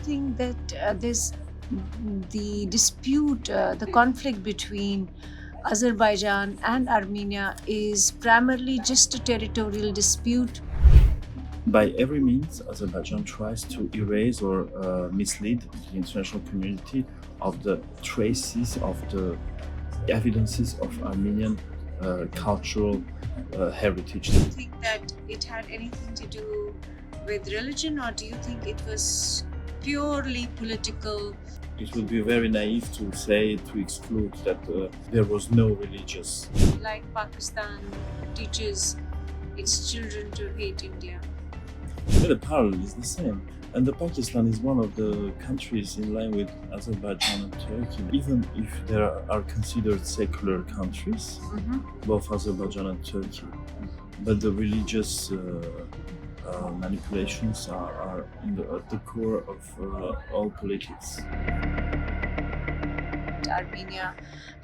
think that the dispute, the conflict between Azerbaijan and Armenia is primarily just a territorial dispute? By every means, Azerbaijan tries to erase or mislead the international community of the traces, of the evidences of Armenian cultural heritage. Do you think that it had anything to do with religion, or do you think it was purely political? It would be very naive to say, to exclude that there was no religious. Like Pakistan teaches its children to hate India. Yeah, the parallel is the same. And the Pakistan is one of the countries in line with Azerbaijan and Turkey. Even if they are considered secular countries, both Azerbaijan and Turkey, but the religious manipulations are at the core of all politics. Armenia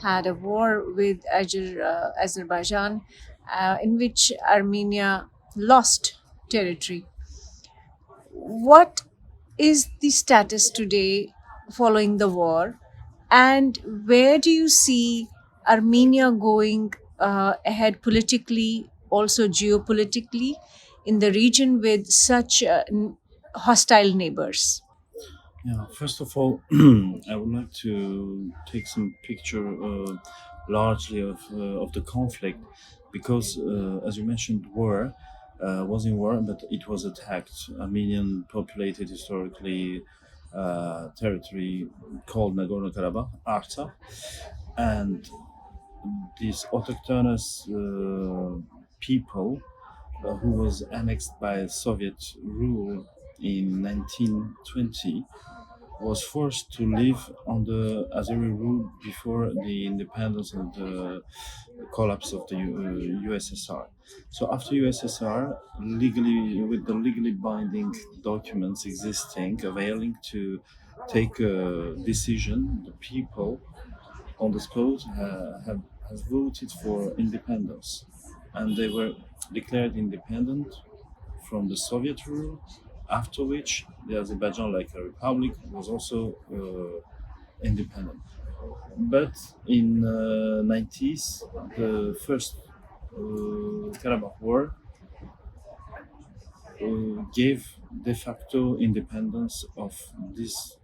had a war with Azerbaijan, in which Armenia lost territory. What is the status today following the war, and where do you see Armenia going ahead politically, also geopolitically, in the region with such hostile neighbors? Yeah, first of all, I would like to take some picture largely of the conflict because, as you mentioned, war was in war, but it was attacked. Armenian populated historically territory called Nagorno-Karabakh, Artsakh, and these autochthonous people who was annexed by Soviet rule in 1920 was forced to live under Azeri rule before the independence and the collapse of the USSR. So after USSR, legally with the legally binding documents existing, availing to take a decision, the people on the spot have voted for independence, and they were declared independent from the Soviet rule. After which, the Azerbaijan, like a republic, was also independent. But in 90s, the first Karabakh War gave de facto independence of this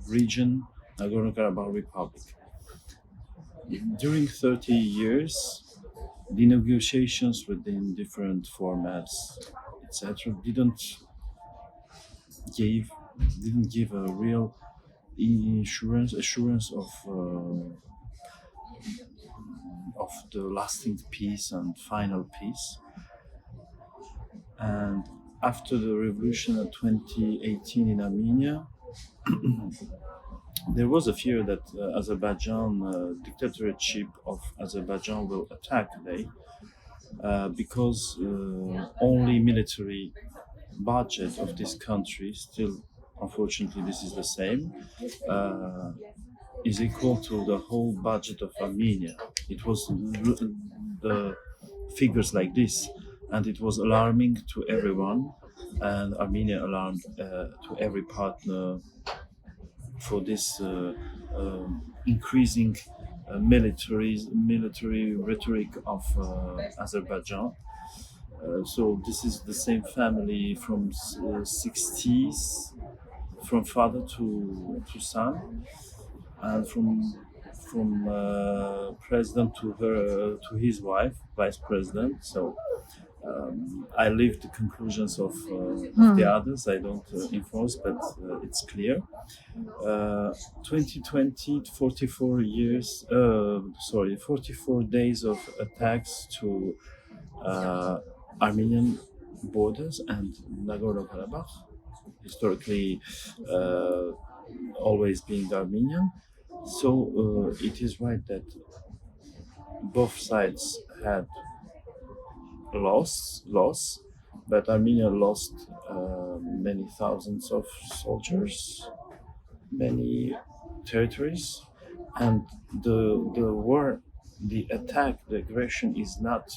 region, Nagorno-Karabakh Republic. During 30 years, the negotiations within different formats, etc., give didn't give a real assurance of the lasting peace and final peace. And after the revolution of 2018 in Armenia, there was a fear that dictatorship of Azerbaijan will attack today because only military budget of this country, still unfortunately this is the same, is equal to the whole budget of Armenia. It was the figures like this, and it was alarming to everyone, and Armenia alarmed to every partner for this increasing military rhetoric of Azerbaijan. So this is the same family from 60s, from father to son, and from president to her to his wife, vice president. So I leave the conclusions of the others. I don't enforce, but it's clear. 2020, 44 years, 44 days of attacks to Armenian borders and Nagorno-Karabakh, historically always being Armenian. So it is right that both sides had loss, but Armenia lost many thousands of soldiers, many territories, and the war, the attack, the aggression is not.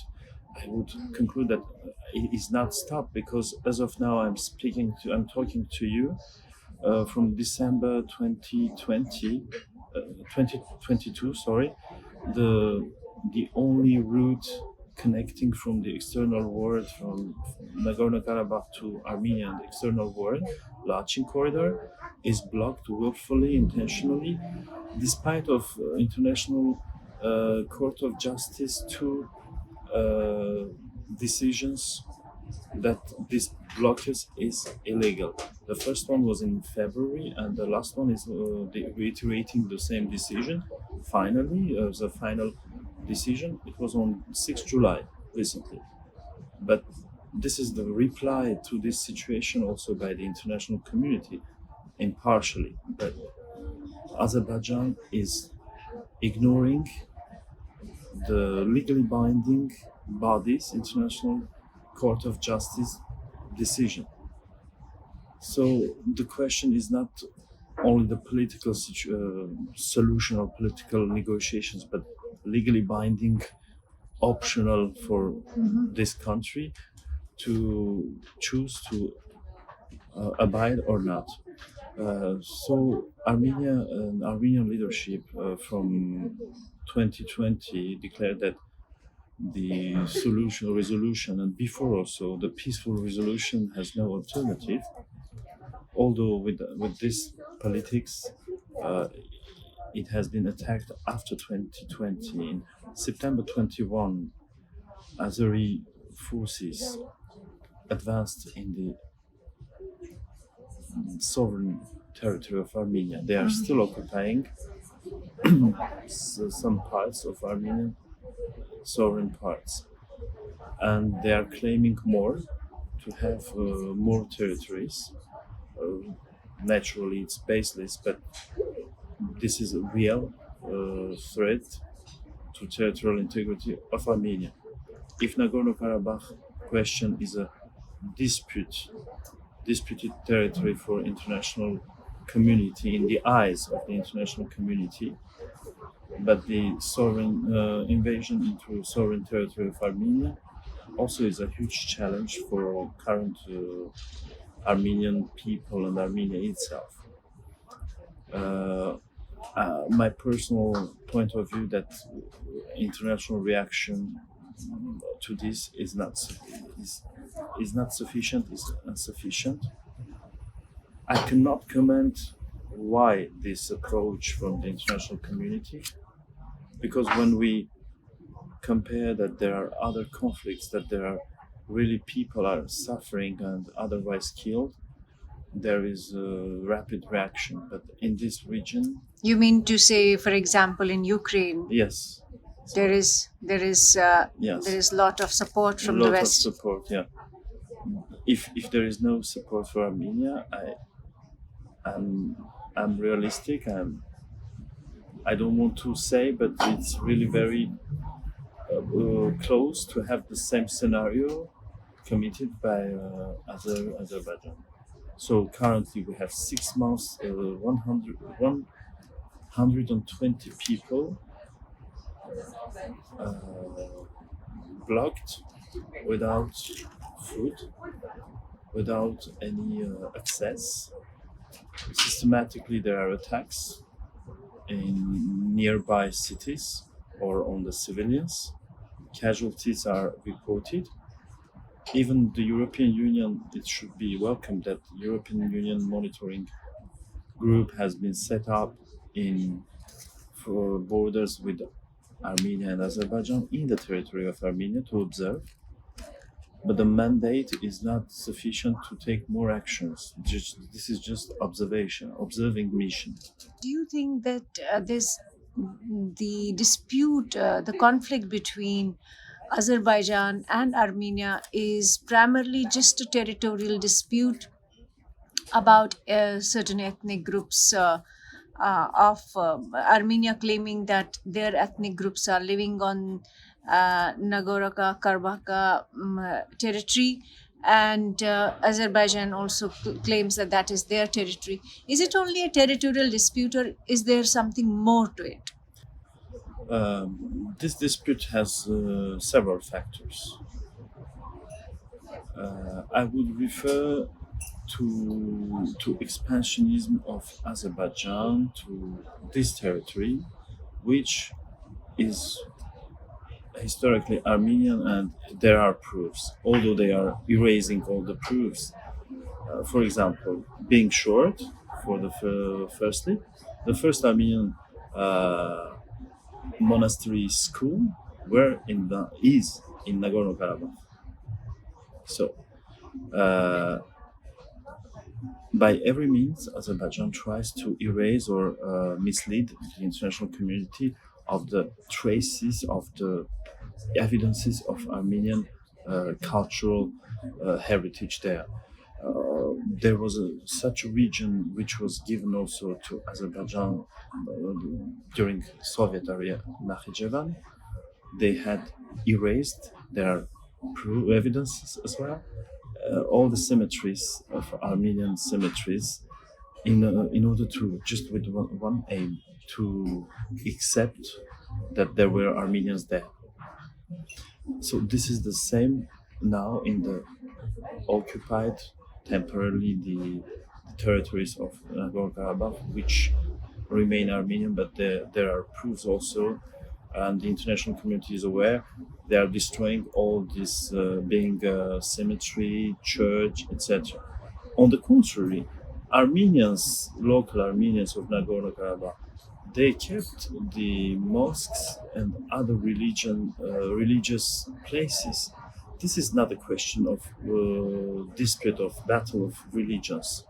I would conclude that it is not stopped because as of now I'm talking to you. from December 2020, 2022, sorry, the the only route connecting from the external world, from Nagorno-Karabakh to Armenia and the external world, Lachin corridor, is blocked willfully, intentionally, despite of international court of justice two decisions that this blockage is illegal. The first one was in February, and the last one is reiterating the same decision. Finally, the final decision, it was on 6th July recently. But this is the reply to this situation also by the international community, impartially. But Azerbaijan is ignoring the legally binding bodies, International Court of Justice decision. So the question is not only the political solution or political negotiations, but legally binding, optional for this country to choose to abide or not. So Armenia and Armenian leadership from 2020 declared that the resolution, and before also the peaceful resolution has no alternative. Although with this politics, uh, it has been attacked after 2020. In September 21, Azeri forces advanced in the sovereign territory of Armenia. They are still occupying some parts of Armenian sovereign parts, and they are claiming more to have more territories. Naturally, it's baseless, but this is a real threat to territorial integrity of Armenia. If Nagorno-Karabakh question is a disputed territory for international community in the eyes of the international community, but the sovereign invasion into sovereign territory of Armenia also is a huge challenge for current Armenian people and Armenia itself. My personal point of view that international reaction to this is not sufficient, is insufficient. I cannot comment why this approach from the international community, because when we compare that there are other conflicts, that there are really people are suffering and otherwise killed, there is a rapid reaction. But in this region, You mean to say, for example, in Ukraine, yes, there yes, is lot of support a from the lot of West? support. Yeah, if there is no support for Armenia, I'm I'm realistic. I don't want to say, but it's really very close to have the same scenario committed by Azerbaijan. So currently we have 6 months, 120 people uh, blocked, without food, without any access. Systematically, there are attacks in nearby cities or on the civilians. Casualties are reported. Even the European Union, it should be welcomed that the European Union monitoring group has been set up in for borders with Armenia and Azerbaijan in the territory of Armenia to observe. But the mandate is not sufficient to take more actions. This is just observing mission. Do you think that the conflict between Azerbaijan and Armenia is primarily just a territorial dispute about certain ethnic groups of Armenia claiming that their ethnic groups are living on Nagorno-Karabakh territory, and Azerbaijan also claims that that is their territory. Is it only a territorial dispute, or is there something more to it? This dispute has several factors. I would refer to expansionism of Azerbaijan to this territory, which is historically Armenian, and there are proofs, although they are erasing all the proofs. For example, being short, for the firstly, the first Armenian monastery school were in the is in Nagorno Karabakh. So, by every means, Azerbaijan tries to erase or mislead the international community of the traces of the evidences of Armenian cultural heritage there. There was such a region which was given also to Azerbaijan during Soviet area, Nakhichevan. They had erased their evidences as well. All the cemeteries of Armenian cemeteries in order to just with one aim to accept that there were Armenians there. So this is the same now in the occupied temporarily the territories of Nagorno-Karabakh, which remain Armenian, but there are proofs also, and the international community is aware. They are destroying all this, being cemetery, church, etc. On the contrary, Armenians, local Armenians of Nagorno-Karabakh, they kept the mosques and other religious places. This is not a question of dispute of battle of religions,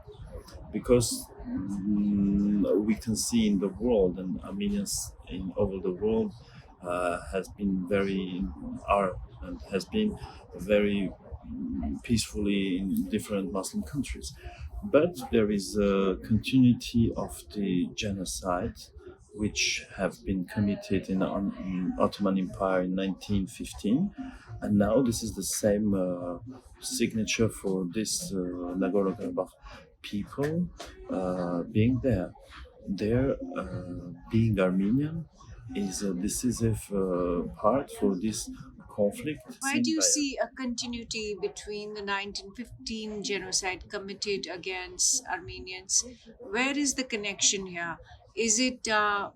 because we can see in the world, and Armenians in over the world has been very are and has been very peacefully in different Muslim countries. But there is a continuity of the genocide which have been committed in Ottoman Empire in 1915, and now this is the same signature for this Nagorno-Karabakh people being there. Their being Armenian is a decisive part for this conflict Why do seen you by see a continuity between the 1915 genocide committed against Armenians? Where is the connection here? Is it, I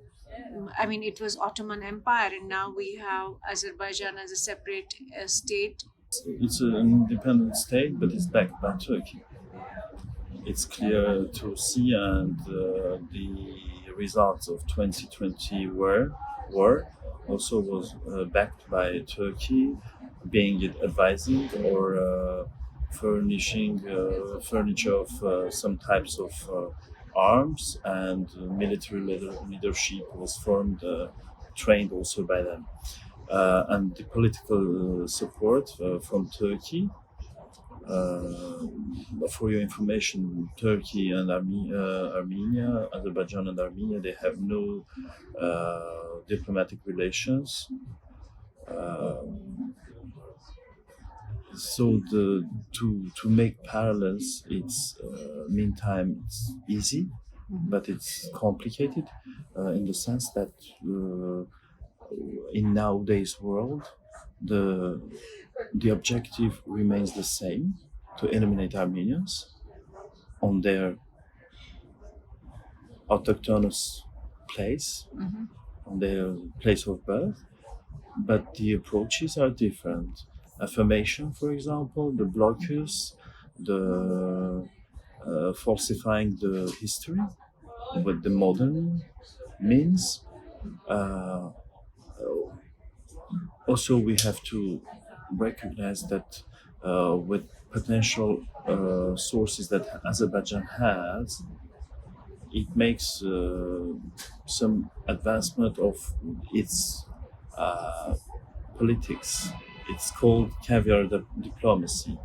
mean, it was Ottoman Empire, and now we have Azerbaijan as a separate state. it's an independent state, but it's backed by Turkey. It's clear to see, and the results of 2020 war also was backed by Turkey, being it advising or furnishing furniture of some types of arms, and military leadership was formed, trained also by them, and the political support from Turkey. For your information, Turkey and Armenia, Azerbaijan and Armenia, they have no diplomatic relations. Uh, so to make parallels, it's meantime it's easy, but it's complicated in the sense that in nowadays world, the the objective remains the same: to eliminate Armenians on their autochthonous place, on their place of birth, but the approaches are different. Affirmation, for example, the blocus, the falsifying the history with the modern means. Uh, Also, we have to recognize that with potential sources that Azerbaijan has, it makes some advancement of its uh, politics. It's called caviar diplomacy.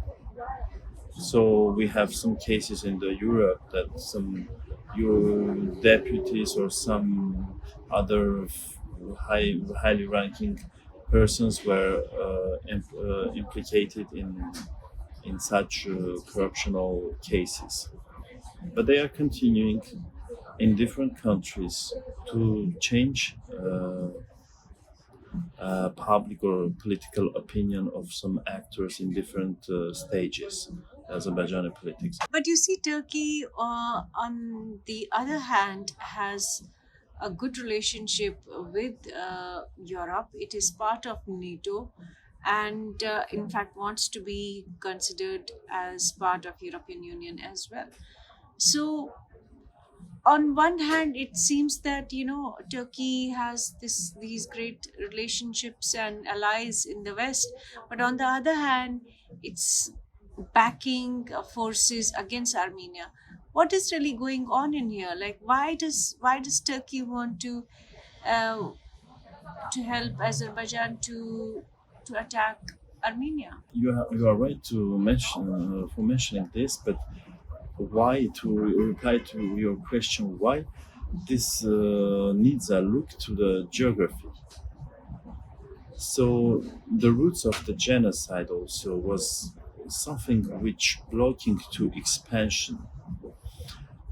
So we have some cases in the Europe that some Euro deputies or some other highly ranking persons were implicated in such corruptional cases. But they are continuing in different countries to change public or political opinion of some actors in different stages. Azerbaijani politics. But you see, Turkey, on the other hand, has a good relationship with Europe. It is part of NATO and, in fact, wants to be considered as part of European Union as well. So, on one hand, it seems that Turkey has these great relationships and allies in the West, but on the other hand, it's backing forces against Armenia. What is really going on in here? Like, why does Turkey want uh, to help Azerbaijan to attack Armenia? You are right to mention for mentioning this, but why to reply to your question why this needs a look to the geography. So the roots of the genocide also was something which blocking to expansion.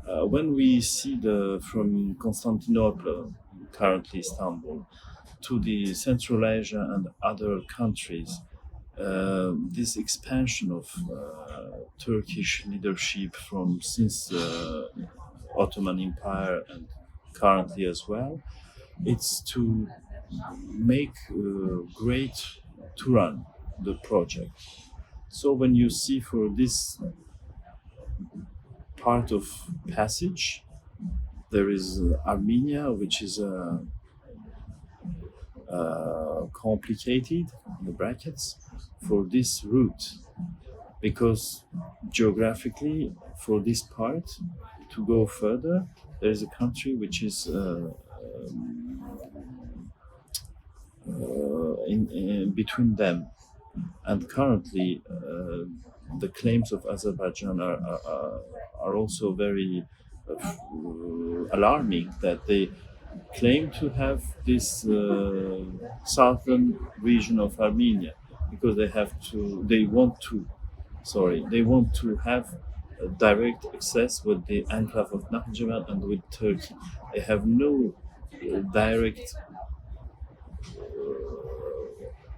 When we see the from Constantinople, currently Istanbul, to the Central Asia and other countries, this expansion of Turkish leadership from since Ottoman Empire and currently as well, it's to make great to run the project. So when you see for this part of passage, there is Armenia, which is complicated in the brackets for this route because geographically for this part to go further there is a country which is in between them and currently the claims of Azerbaijan are also very alarming that they claim to have this southern region of Armenia because they want to have direct access with the enclave of Nakhchivan and with Turkey. They have no direct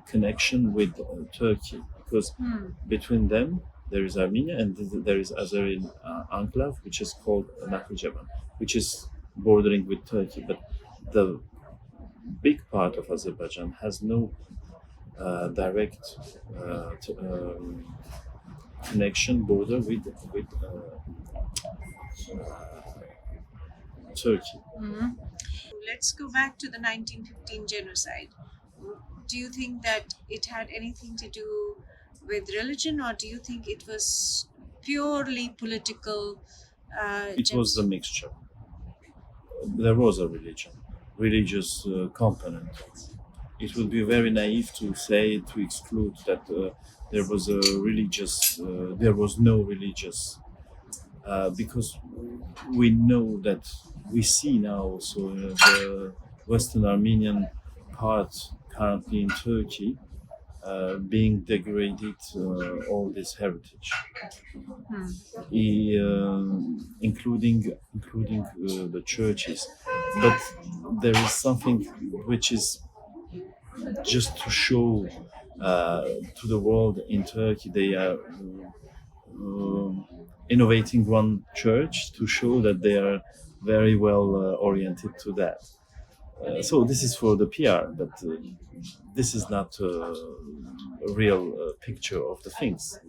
connection with Turkey because between them there is Armenia and there is Azeri enclave which is called Nakhchivan, which is bordering with Turkey. But the big part of Azerbaijan has no direct connection border with Turkey. Let's go back to the 1915 genocide. Do you think that it had anything to do with religion, or do you think it was purely political? It was a mixture. There was a religious component. It would be very naive to say to exclude that there was no religious because we know that we see now also the Western Armenian part currently in Turkey being degraded all this heritage, including the churches. But there is something which is just to show to the world in Turkey they are innovating one church to show that they are very well oriented to that. So this is for the PR, but this is not a real picture of the things.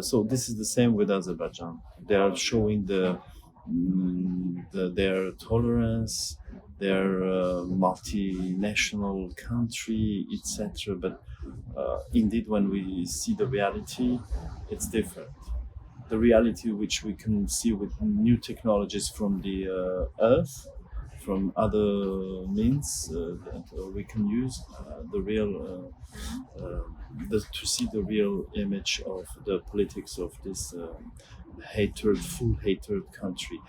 So this is the same with Azerbaijan. They are showing their tolerance, their multinational country, etc. But indeed, when we see the reality, it's different. The reality which we can see with new technologies from the earth, from other means that we can use the real to see the real image of the politics of this full hatred country.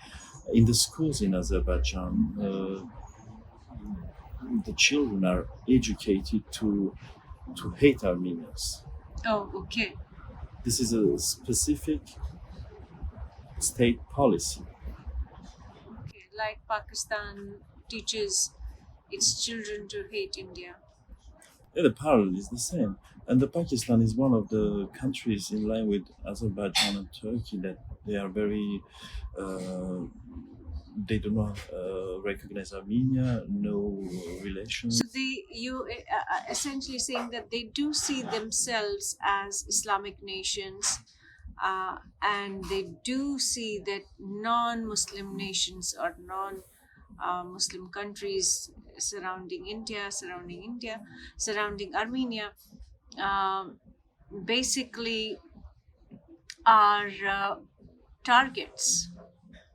In the schools in Azerbaijan, the children are educated to hate Armenians. Oh, okay. This is a specific state policy. Okay, like Pakistan teaches its children to hate India. Yeah, the parallel is the same. And the Pakistan is one of the countries in line with Azerbaijan and Turkey that they are very uh, they do not recognize Armenia, no relations. So you essentially saying that they do see themselves as Islamic nations, and they do see that non-Muslim nations or non-Muslim countries surrounding Armenia, um, basically are targets.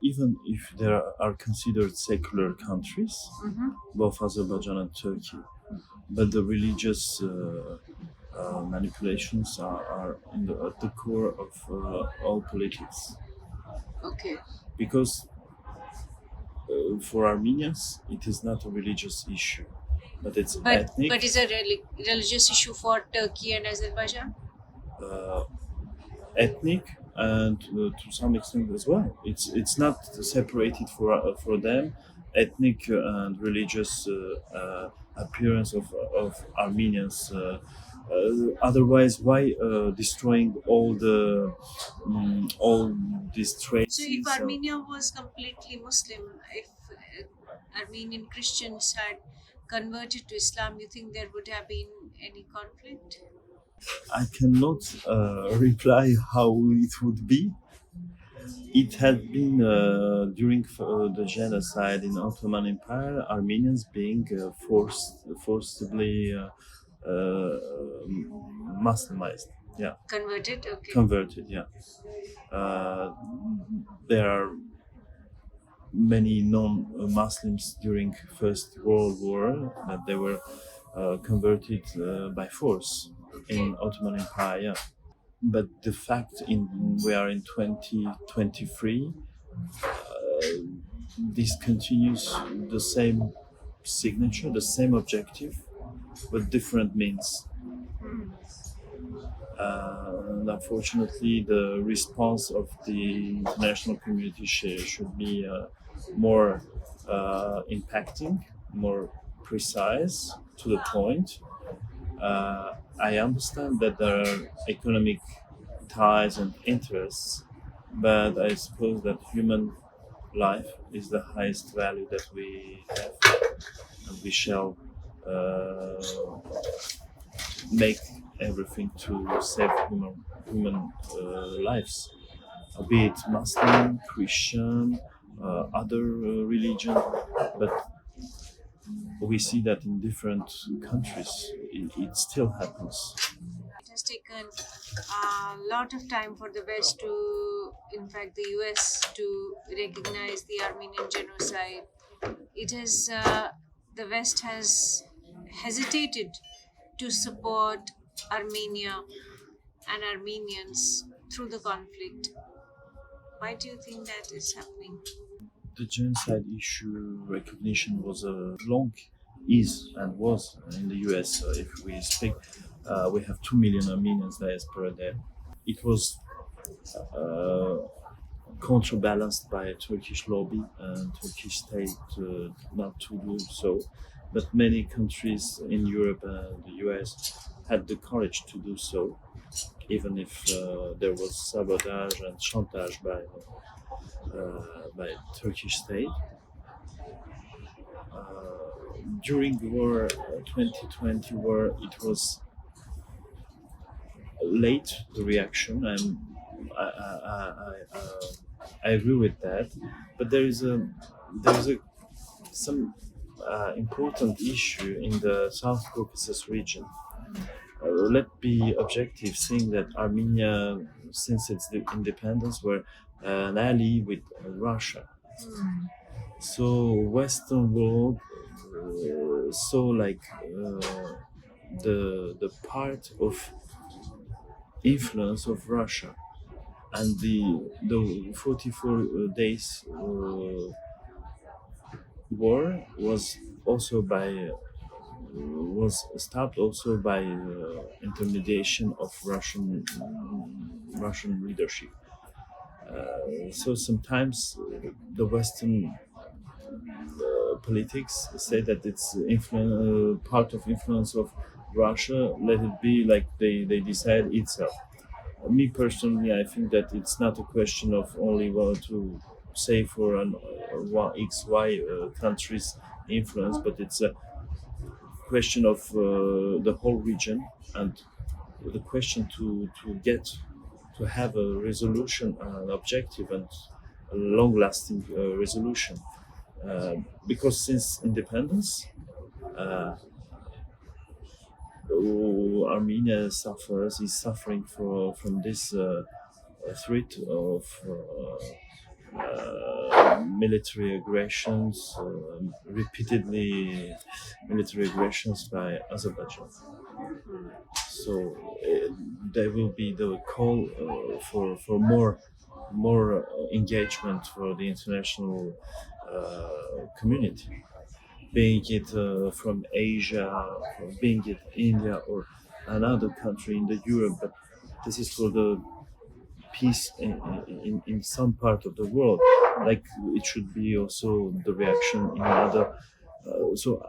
Even if they are considered secular countries, Mhm. both Azerbaijan and Turkey, but the religious manipulations are at the core of all politics. Okay. Because for Armenians, it is not a religious issue, but it's ethnic. But is a religious issue for Turkey and Azerbaijan? uh, Ethnic and to some extent as well. It's not separated for them. Ethnic and religious appearance of Armenians. Otherwise, why destroying all these traits? So, if Armenia was completely Muslim, if Armenian Christians had converted to Islam, you think there would have been any conflict? I cannot reply how it would be. It had been during the genocide in Ottoman Empire, Armenians being forcibly Muslimized. Yeah, Converted? Okay. converted. Yeah, uh, there are many non-Muslims during First World War that they were converted by force in Ottoman Empire. Yeah. But the fact we are in 2023, this continues the same signature, the same objective, with different means. And unfortunately, the response of the international community should be more impacting, more precise, to the point. I understand that there are economic ties and interests, but I suppose that human life is the highest value that we have, and we shall uh, make everything to save human lives, be it Muslim, Christian, other religion, but we see that in different countries it still happens. It has taken a lot of time for the West to, in fact, the US to recognize the Armenian genocide. It has, the West has hesitated to support Armenia and Armenians through the conflict. Why do you think that is happening? The genocide issue recognition was a long is and was in the US. If we speak, we have 2 million Armenians diaspora there. It was uh, counterbalanced by a Turkish lobby and Turkish state not to do so. But many countries in Europe and the US had the courage to do so, even if there was sabotage and chantage by Turkish state. During the war, 2020 war, it was late, the reaction, and I agree with that. But there is some important issue in the South Caucasus region. Let's be objective, seeing that Armenia, since its independence, were an ally with Russia. So Western world saw like the part of influence of Russia, and the 44 days war was also by was stopped also by intermediation of Russian leadership. So sometimes the Western politics say that it's part of influence of Russia, let it be like they decide itself. Me personally, I think that it's not a question of only to say for an XY country's influence, but it's a question of the whole region, and the question to have a resolution, an objective, and a long-lasting resolution. Because since independence, uh, Armenia is suffering from this threat of military aggressions, repeatedly military aggressions by Azerbaijan. So there will be the call for more engagement for the international community, being it from Asia, or being it India or another country in the Europe, but this is for the peace in some part of the world. Like it should be also the reaction in another. So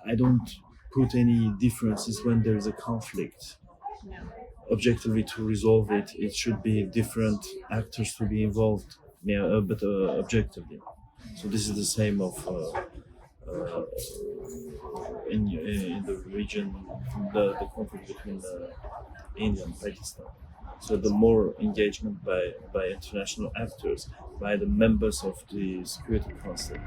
I don't put any differences when there is a conflict. Objectively, to resolve it, it should be different actors to be involved. Yeah, but objectively. So this is the same of in the region, the conflict between India and Pakistan. So the more engagement by international actors, by the members of the Security Council,